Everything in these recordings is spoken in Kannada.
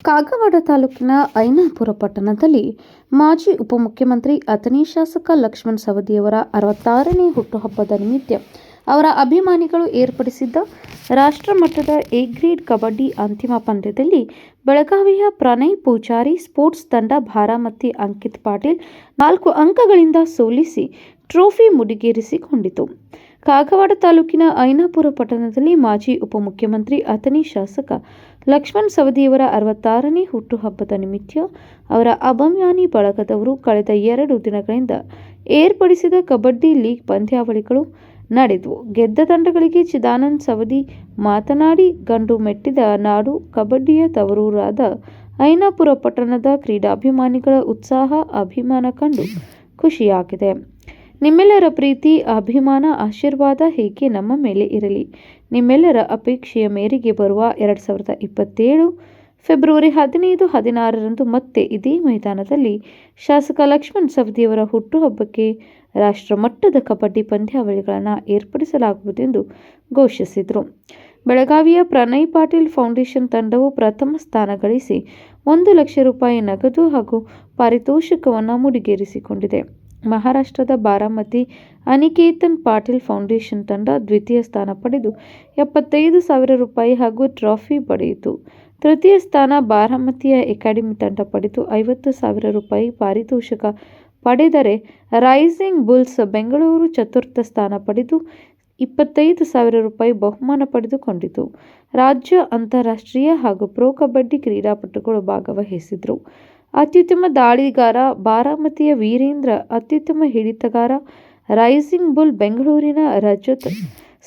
ಕಾಗವಾಡ ತಾಲೂಕಿನ ಐನಾಪುರ ಪಟ್ಟಣದಲ್ಲಿ ಮಾಜಿ ಉಪಮುಖ್ಯಮಂತ್ರಿ ಅಥಣಿ ಶಾಸಕ ಲಕ್ಷ್ಮಣ ಸವದಿಯವರ 66ನೇ ಹುಟ್ಟುಹಬ್ಬದ ನಿಮಿತ್ತ ಅವರ ಅಭಿಮಾನಿಗಳು ಏರ್ಪಡಿಸಿದ್ದ ರಾಷ್ಟ್ರಮಟ್ಟದ ಎ ಗ್ರೇಡ್ ಕಬಡ್ಡಿ ಅಂತಿಮ ಪಂದ್ಯದಲ್ಲಿ ಬೆಳಗಾವಿಯ ಪ್ರಣಯ್ ಪೂಜಾರಿ ಸ್ಪೋರ್ಟ್ಸ್ ತಂಡ ಬಾರಾಮತಿ ಅಂಕಿತ್ ಪಾಟೀಲ್ 4 ಅಂಕಗಳಿಂದ ಸೋಲಿಸಿ ಟ್ರೋಫಿ ಮುಡಿಗೇರಿಸಿಕೊಂಡಿತು. ಕಾಗವಾಡ ತಾಲೂಕಿನ ಐನಾಪುರ ಪಟ್ಟಣದಲ್ಲಿ ಮಾಜಿ ಉಪಮುಖ್ಯಮಂತ್ರಿ ಅಥಣಿ ಶಾಸಕ ಲಕ್ಷ್ಮಣ ಸವದಿಯವರ 66ನೇ ಹುಟ್ಟುಹಬ್ಬದ ನಿಮಿತ್ತ ಅವರ ಅಭಿಮಾನಿ ಬಳಗದವರು ಕಳೆದ 2 ದಿನಗಳಿಂದ ಏರ್ಪಡಿಸಿದ ಕಬಡ್ಡಿ ಲೀಗ್ ಪಂದ್ಯಾವಳಿಗಳು ನಡೆದವು. ಗೆದ್ದ ತಂಡಗಳಿಗೆ ಚಿದಾನಂದ ಸವದಿ ಮಾತನಾಡಿ, ಗಂಡು ಮೆಟ್ಟಿದ ನಾಡು ಕಬಡ್ಡಿಯ ತವರೂರಾದ ಐನಾಪುರ ಪಟ್ಟಣದ ಕ್ರೀಡಾಭಿಮಾನಿಗಳ ಉತ್ಸಾಹ ಅಭಿಮಾನ ಕಂಡು ಖುಷಿಯಾಗಿದೆ. ನಿಮ್ಮೆಲ್ಲರ ಪ್ರೀತಿ ಅಭಿಮಾನ ಆಶೀರ್ವಾದ ಹೀಗೆ ನಮ್ಮ ಮೇಲೆ ಇರಲಿ. ನಿಮ್ಮೆಲ್ಲರ ಅಪೇಕ್ಷೆಯ ಮೇರೆಗೆ ಬರುವ 2027 ಫೆಬ್ರವರಿ 15-16ರಂದು ಮತ್ತೆ ಇದೇ ಮೈದಾನದಲ್ಲಿ ಶಾಸಕ ಲಕ್ಷ್ಮಣ ಸವದಿಯವರ ಹುಟ್ಟುಹಬ್ಬಕ್ಕೆ ರಾಷ್ಟ್ರಮಟ್ಟದ ಕಬಡ್ಡಿ ಪಂದ್ಯಾವಳಿಗಳನ್ನು ಏರ್ಪಡಿಸಲಾಗುವುದೆಂದು ಘೋಷಿಸಿದರು. ಬೆಳಗಾವಿಯ ಪ್ರಣಯ್ ಪಾಟೀಲ್ ಫೌಂಡೇಶನ್ ತಂಡವು ಪ್ರಥಮ ಸ್ಥಾನ ಗಳಿಸಿ 1 ಲಕ್ಷ ರೂಪಾಯಿ ನಗದು ಹಾಗೂ ಪಾರಿತೋಷಿಕವನ್ನು ಮುಡಿಗೇರಿಸಿಕೊಂಡಿದೆ. ಮಹಾರಾಷ್ಟ್ರದ ಬಾರಾಮತಿ ಅನಿಕೇತನ್ ಪಾಟೀಲ್ ಫೌಂಡೇಶನ್ ತಂಡ ದ್ವಿತೀಯ ಸ್ಥಾನ ಪಡೆದು 75,000 ರೂಪಾಯಿ ಹಾಗೂ ಟ್ರಾಫಿ ಪಡೆಯಿತು. ತೃತೀಯ ಸ್ಥಾನ ಬಾರಾಮತಿಯ ಅಕಾಡೆಮಿ ತಂಡ ಪಡೆದು 50,000 ರೂಪಾಯಿ ಪಾರಿತೋಷಿಕ ಪಡೆದರೆ, ರೈಸಿಂಗ್ ಬುಲ್ಸ್ ಬೆಂಗಳೂರು ಚತುರ್ಥ ಸ್ಥಾನ ಪಡೆದು 25,000 ರೂಪಾಯಿ ಬಹುಮಾನ ಪಡೆದುಕೊಂಡಿತು. ರಾಜ್ಯ, ಅಂತಾರಾಷ್ಟ್ರೀಯ ಹಾಗೂ ಪ್ರೊ ಕಬಡ್ಡಿ ಕ್ರೀಡಾಪಟುಗಳು ಭಾಗವಹಿಸಿದರು. ಅತ್ಯುತ್ತಮ ದಾಳಿಗಾರ ಬಾರಾಮತಿಯ ವೀರೇಂದ್ರ, ಅತ್ಯುತ್ತಮ ಹಿಡಿತಗಾರ ರೈಸಿಂಗ್ ಬುಲ್ ಬೆಂಗಳೂರಿನ ರಜತ್,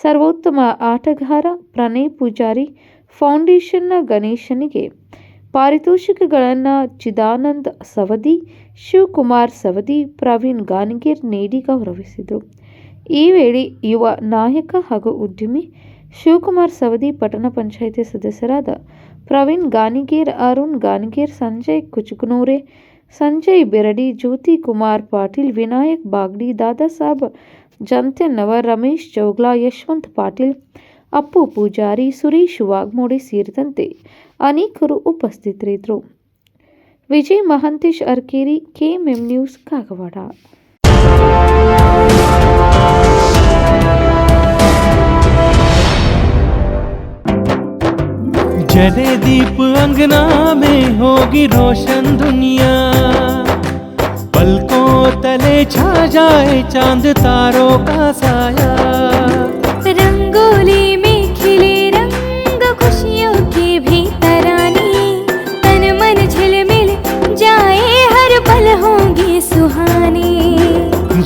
ಸರ್ವೋತ್ತಮ ಆಟಗಾರ ಪ್ರಣಯ್ ಪೂಜಾರಿ ಫೌಂಡೇಶನ್ನ ಗಣೇಶನಿಗೆ ಪಾರಿತೋಷಿಕಗಳನ್ನು ಚಿದಾನಂದ ಸವದಿ, ಶಿವಕುಮಾರ್ ಸವದಿ, ಪ್ರವೀಣ್ ಗಾಣಿಗೇರ್ ನೀಡಿ ಗೌರವಿಸಿದರು. ಈ ವೇಳೆ ಯುವ ನಾಯಕ ಹಾಗೂ ಉದ್ಯಮಿ ಶಿವಕುಮಾರ್ ಸವದಿ, ಪಟ್ಟಣ ಪಂಚಾಯಿತಿ ಸದಸ್ಯರಾದ ಪ್ರವೀಣ್ ಗಾಣಿಗೇರ್, ಅರುಣ್ ಗಾಣಿಗೇರ್, ಸಂಜಯ್ ಕುಚುಕನೂರೆ, ಸಂಜಯ್ ಬೆರಡಿ, ಜ್ಯೋತಿ ಕುಮಾರ್ ಪಾಟೀಲ್, ವಿನಾಯಕ್ ಬಾಗ್ಡಿ, ದಾದಾಸಾಬ್ ಜಂತೆನ್ನವರ್, ರಮೇಶ್ ಜೋಗ್ಲಾ, ಯಶವಂತ್ ಪಾಟೀಲ್, ಅಪ್ಪು ಪೂಜಾರಿ, ಸುರೇಶ್ ವಾಗ್ಮೋಡೆ ಸೇರಿದಂತೆ ಅನೇಕರು ಉಪಸ್ಥಿತರಿದ್ದರು. Vijay Mahantesh Arkeri, KMM news, Kagwad. जले दीप अंगना में होगी रोशन दुनिया, पलकों तले छा जाए चांद तारों का साया, रंगोली में खिले रंग खुशियों के भी तराने, तन मन झिलमिल जाए हर पल होंगे सुहाने,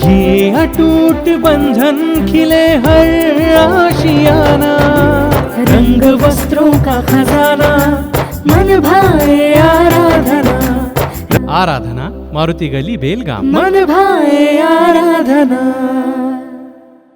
ये अटूट बंधन खिले हर आशियाना, रंग वस्त्रों का खजाना, मन भाए आराधना. आराधना, मारुति गली, बेलगाम. मन भाए आराधना.